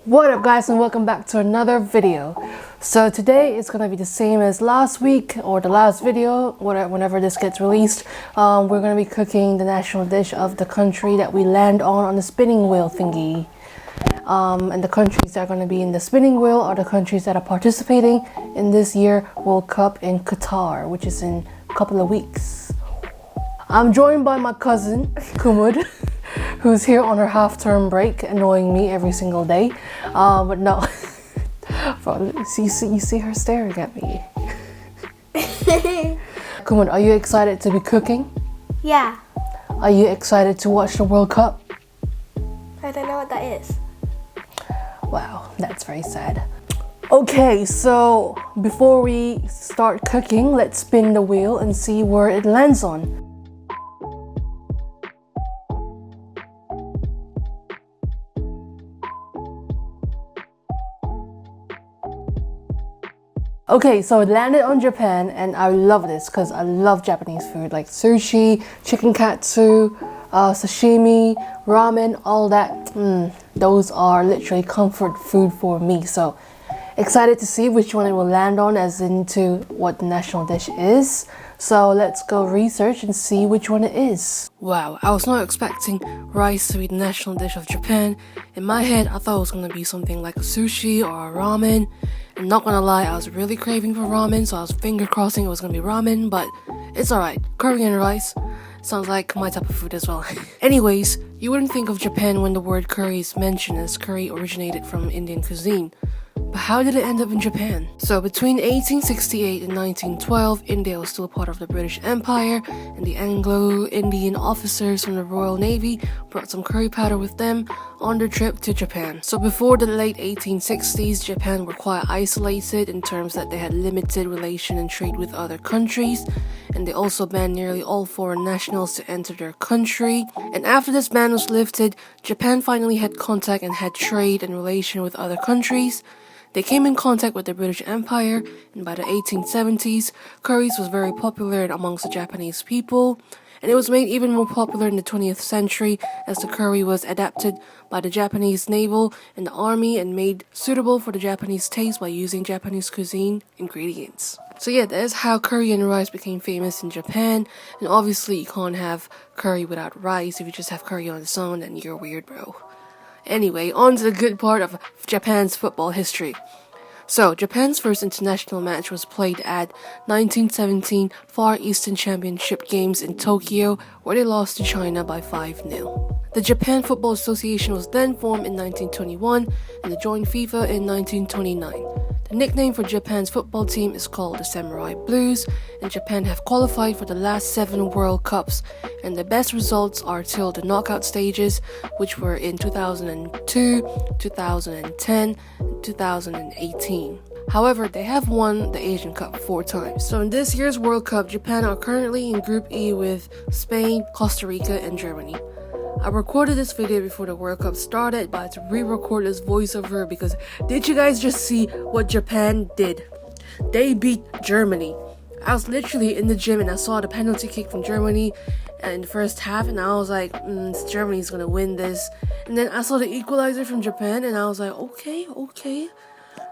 What up guys, and welcome back to another video. So today is gonna be the same as last week or the last video, whenever this gets released. We're gonna be cooking the national dish of the country that we land on the spinning wheel thingy. And the countries that are going to be in the spinning wheel are the countries that are participating in this year World Cup in Qatar, which is in a couple of weeks. I'm joined by my cousin Kumud, who's here on her half-term break, annoying me every single day. But no, you see her staring at me. Kumud, are you excited to be cooking? Yeah. Are you excited to watch the World Cup? I don't know what that is. Wow, that's very sad. Okay, so before we start cooking, let's spin the wheel and see where it lands on. Okay, so it landed on Japan, and I love this because I love Japanese food like sushi, chicken katsu, sashimi, ramen, all that. Those are literally comfort food for me. So excited to see which one it will land on as into what the national dish is. So let's go research and see which one it is. Wow, I was not expecting rice to be the national dish of Japan. In my head, I thought it was going to be something like a sushi or a ramen. And not gonna lie, I was really craving for ramen, so I was finger crossing it was gonna be ramen, but it's alright. Curry and rice sounds like my type of food as well. Anyways, you wouldn't think of Japan when the word curry is mentioned, as curry originated from Indian cuisine. But how did it end up in Japan? So between 1868 and 1912, India was still a part of the British Empire, and the Anglo-Indian officers from the Royal Navy brought some curry powder with them on their trip to Japan. So before the late 1860s, Japan were quite isolated in terms that they had limited relation and trade with other countries, and they also banned nearly all foreign nationals to enter their country. And after this ban was lifted, Japan finally had contact and had trade and relation with other countries. They came in contact with the British Empire, and by the 1870s, curries was very popular amongst the Japanese people, and it was made even more popular in the 20th century as the curry was adapted by the Japanese naval and the army and made suitable for the Japanese taste by using Japanese cuisine ingredients. So yeah, that is how curry and rice became famous in Japan, and obviously you can't have curry without rice. If you just have curry on its own, then you're weird, bro. Anyway, on to the good part of Japan's football history. So, Japan's first international match was played at 1917 Far Eastern Championship Games in Tokyo, where they lost to China by 5-0. The Japan Football Association was then formed in 1921 and they joined FIFA in 1929. The nickname for Japan's football team is called the Samurai Blues, and Japan have qualified for the last 7 World Cups, and the best results are till the knockout stages, which were in 2002, 2010, and 2018. However, they have won the Asian Cup 4 times. So in this year's World Cup, Japan are currently in Group E with Spain, Costa Rica, and Germany. I recorded this video before the World Cup started, but I had to re-record this voiceover because did you guys just see what Japan did? They beat Germany. I was literally in the gym and I saw the penalty kick from Germany in the first half, and I was like, Germany's gonna win this. And then I saw the equalizer from Japan and I was like, okay,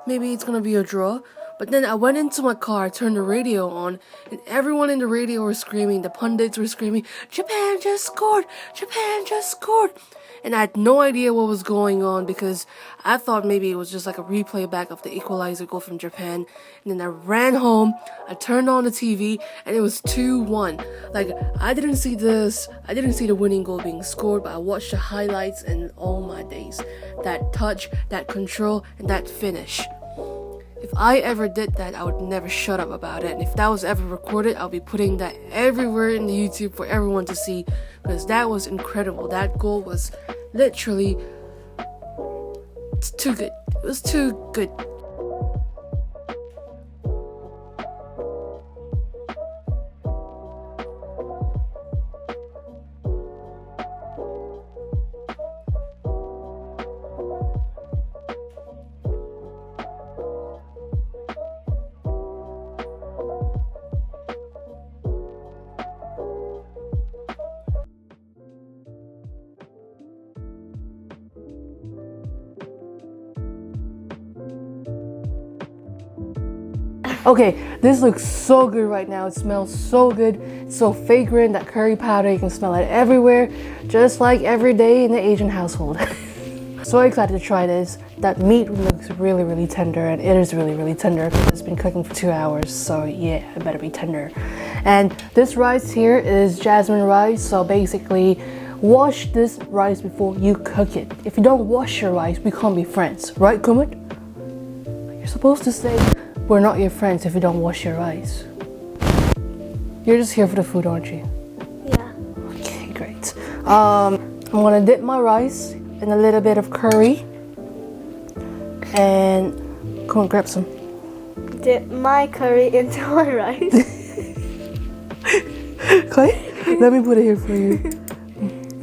maybe it's gonna be a draw. But then I went into my car, turned the radio on, and everyone in the radio was screaming, the pundits were screaming, Japan just scored! Japan just scored! And I had no idea what was going on because I thought maybe it was just like a replay back of the equalizer goal from Japan. And then I ran home, I turned on the TV, and it was 2-1. Like, I didn't see the winning goal being scored, but I watched the highlights, and oh my days. That touch, that control, and that finish. If I ever did that, I would never shut up about it. And if that was ever recorded, I'll be putting that everywhere in the YouTube for everyone to see, because that was incredible. That goal was literally, it's too good. It was too good. Okay, this looks so good right now. It smells so good. It's so fragrant. That curry powder, you can smell it everywhere, just like every day in the Asian household. So excited to try this. That meat looks really, really tender, and it is really, really tender because it's been cooking for 2 hours. So yeah, it better be tender. And this rice here is jasmine rice. So basically, wash this rice before you cook it. If you don't wash your rice, we can't be friends, right, Kumut? You're supposed to say, we're not your friends if you don't wash your rice. You're just here for the food, aren't you? Yeah. Okay, great. I'm gonna dip my rice in a little bit of curry. And come on, grab some. Dip my curry into my rice. Okay, let me put it here for you.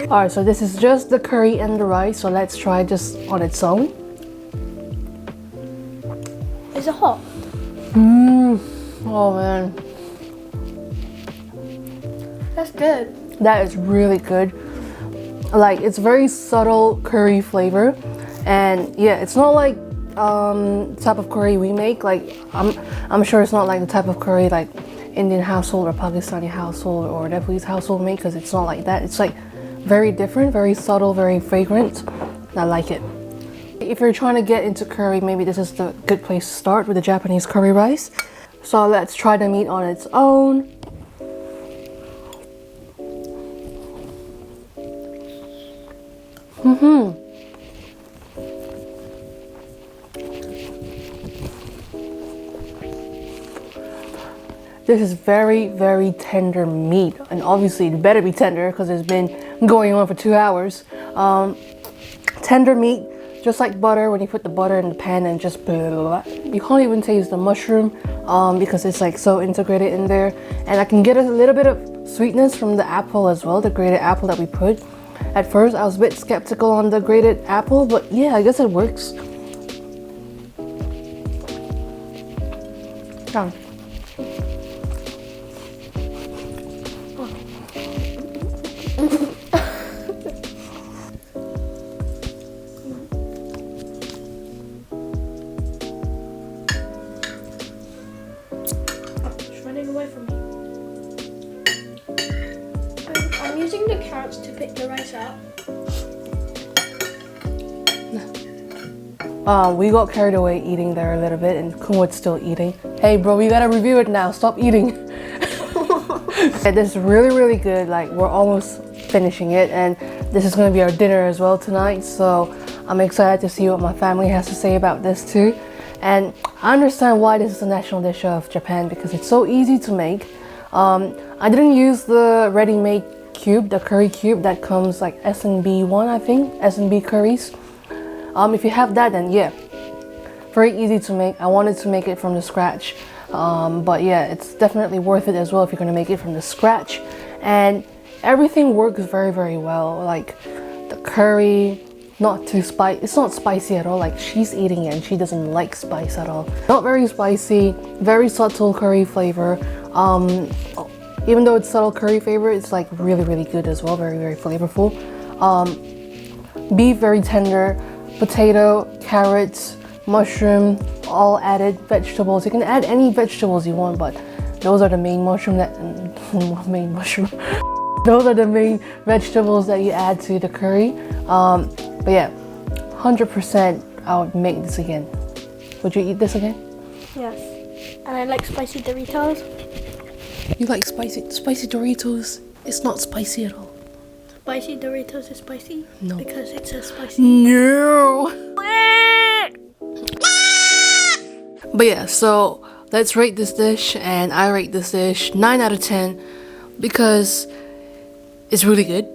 Alright, so this is just the curry and the rice, so let's try just on its own. Is it hot? Oh man. That's good. That is really good. Like, it's very subtle curry flavor. And yeah, it's not like type of curry we make. Like, I'm sure it's not like the type of curry like Indian household or Pakistani household or Nepalese household make, because it's not like that. It's like very different, very subtle, very fragrant. I like it. If you're trying to get into curry, maybe this is the good place to start with the Japanese curry rice. So let's try the meat on its own. This is very, very tender meat, and obviously it better be tender because it's been going on for 2 hours. Tender meat, just like butter. When you put the butter in the pan and just blah, blah, blah, you can't even taste the mushroom because it's like so integrated in there. And I can get a little bit of sweetness from the apple as well, the grated apple that we put. At first I was a bit skeptical on the grated apple, but yeah, I guess it works. Come. Running away from me. I'm using the carrots to pick the rice up. We got carried away eating there a little bit, and Kumwood's still eating. Hey bro, we gotta review it now, stop eating. This is really, really good. Like, we're almost finishing it, and this is gonna be our dinner as well tonight, so I'm excited to see what my family has to say about this too. And I understand why this is a national dish of Japan, because it's so easy to make. I didn't use the ready-made cube, the curry cube that comes like S&B one, I think, S&B curries. If you have that, then yeah, very easy to make. I wanted to make it from the scratch, but yeah, it's definitely worth it as well if you're gonna make it from the scratch. And everything works very, very well. Like the curry, not too spicy. It's not spicy at all. Like, she's eating it and she doesn't like spice at all. Not very spicy, very subtle curry flavor. Even though it's subtle curry flavor, it's like really, really good as well. Very, very flavorful. Beef, very tender. Potato, carrots, mushroom, all added vegetables. You can add any vegetables you want, but those are the main mushroom that main mushroom. Those are the main vegetables that you add to the curry. But yeah, 100% I would make this again. Would you eat this again? Yes. And I like spicy Doritos. You like spicy Doritos? It's not spicy at all. Spicy Doritos is spicy? No. Because it's a spicy. No. But yeah, so let's rate this dish, and I rate this dish 9 out of 10 because it's really good.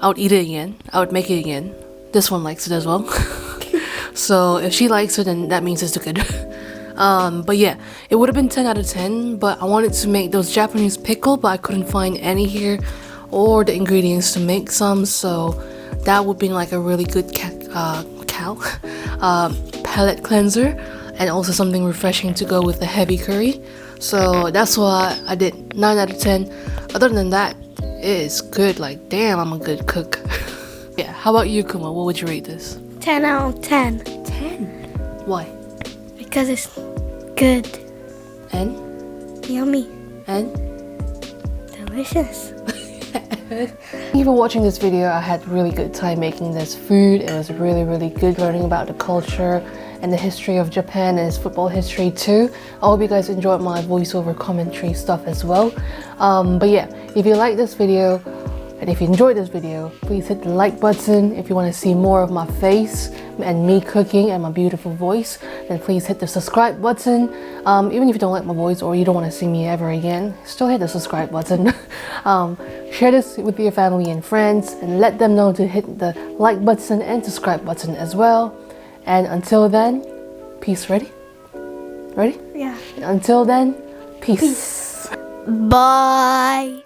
I would eat it again. I would make it again. This one likes it as well. So if she likes it, then that means it's good. But yeah, it would have been 10 out of 10, but I wanted to make those Japanese pickle, but I couldn't find any here or the ingredients to make some, so that would be like a really good palate cleanser, and also something refreshing to go with the heavy curry. So that's why I did 9 out of 10. Other than that, it is good. Like, damn, I'm a good cook. Yeah, how about you, Kuma? What would you rate this? 10 out of 10. 10. Why? Because it's good. And? Yummy. And? Delicious. Thank you for watching this video. I had really good time making this food. It was really good learning about the culture and the history of Japan and its football history too. I hope you guys enjoyed my voiceover commentary stuff as well. But yeah, if you like this video and if you enjoyed this video, please hit the like button. If you want to see more of my face and me cooking and my beautiful voice, then please hit the subscribe button. Even if you don't like my voice or you don't want to see me ever again, still hit the subscribe button. Share this with your family and friends and let them know to hit the like button and subscribe button as well. And until then, peace. Ready? Ready? Yeah. Until then, peace. Bye.